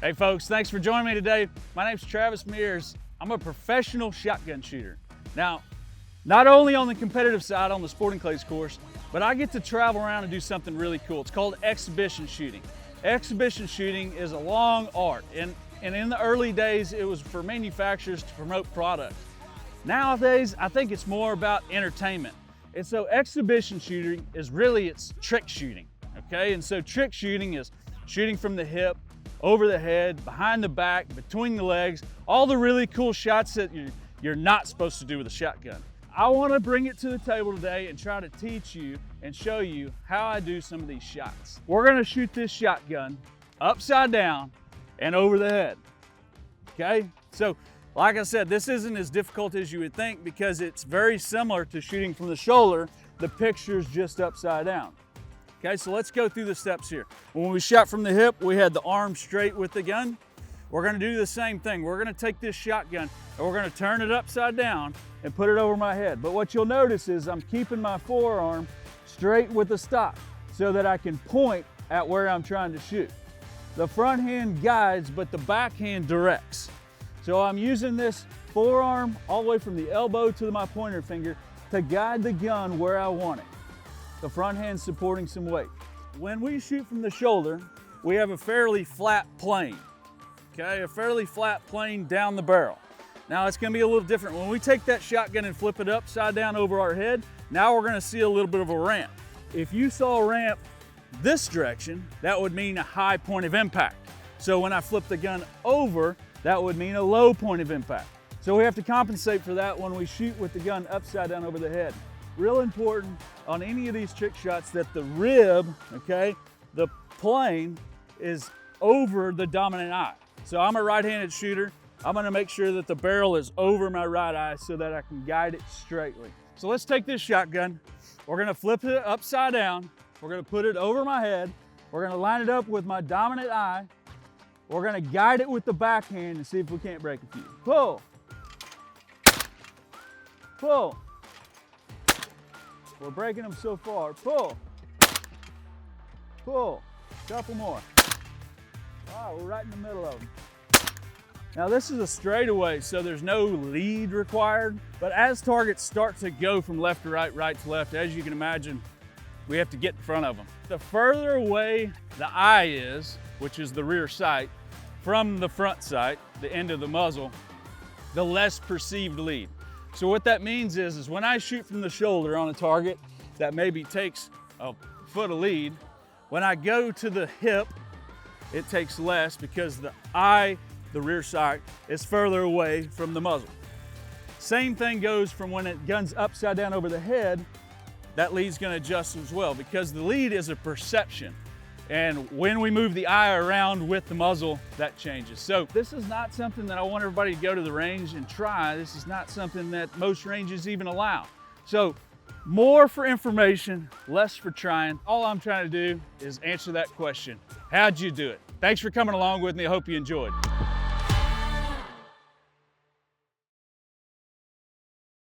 Hey folks, thanks for joining me today. My name's Travis Mears. I'm a professional shotgun shooter. Now, not only on the competitive side on the Sporting Clays course, but I get to travel around and do something really cool. It's called exhibition shooting. Exhibition shooting is a long art, and in the early days, it was for manufacturers to promote products. Nowadays, I think it's more about entertainment. And so exhibition shooting is really, it's trick shooting, okay? And so trick shooting is shooting from the hip, over the head, behind the back, between the legs, all the really cool shots that you're not supposed to do with a shotgun. I want to bring it to the table today and try to teach you and show you how I do some of these shots. We're going to shoot this shotgun upside down and over the head, okay? So, like I said, this isn't as difficult as you would think because it's very similar to shooting from the shoulder. The picture's just upside down. Okay, so let's go through the steps here. When we shot from the hip, we had the arm straight with the gun. We're gonna do the same thing. We're gonna take this shotgun and we're gonna turn it upside down and put it over my head. But what you'll notice is I'm keeping my forearm straight with the stock so that I can point at where I'm trying to shoot. The front hand guides, but the back hand directs. So I'm using this forearm all the way from the elbow to my pointer finger to guide the gun where I want it. The front hand supporting some weight. When we shoot from the shoulder, we have a fairly flat plane, okay? A fairly flat plane down the barrel. Now it's gonna be a little different. When we take that shotgun and flip it upside down over our head, now we're gonna see a little bit of a ramp. If you saw a ramp this direction, that would mean a high point of impact. So when I flip the gun over, that would mean a low point of impact. So we have to compensate for that when we shoot with the gun upside down over the head. Real important on any of these trick shots that the rib, okay, the plane is over the dominant eye. So I'm a right-handed shooter. I'm gonna make sure that the barrel is over my right eye so that I can guide it straightly. So let's take this shotgun. We're gonna flip it upside down. We're gonna put it over my head. We're gonna line it up with my dominant eye. We're gonna guide it with the backhand and see if we can't break a few. Pull. Pull. We're breaking them so far. Pull. Pull. Couple more. Wow, we're right in the middle of them. Now this is a straightaway, so there's no lead required. But as targets start to go from left to right, right to left, as you can imagine, we have to get in front of them. The further away the eye is, which is the rear sight, from the front sight, the end of the muzzle, the less perceived lead. So what that means is when I shoot from the shoulder on a target that maybe takes a foot of lead, when I go to the hip, it takes less because the eye, the rear sight, is further away from the muzzle. Same thing goes from when it gun's upside down over the head, that lead's gonna adjust as well because the lead is a perception. And when we move the eye around with the muzzle, that changes. So this is not something that I want everybody to go to the range and try. This is not something that most ranges even allow. So more for information, less for trying. All I'm trying to do is answer that question. How'd you do it? Thanks for coming along with me. I hope you enjoyed.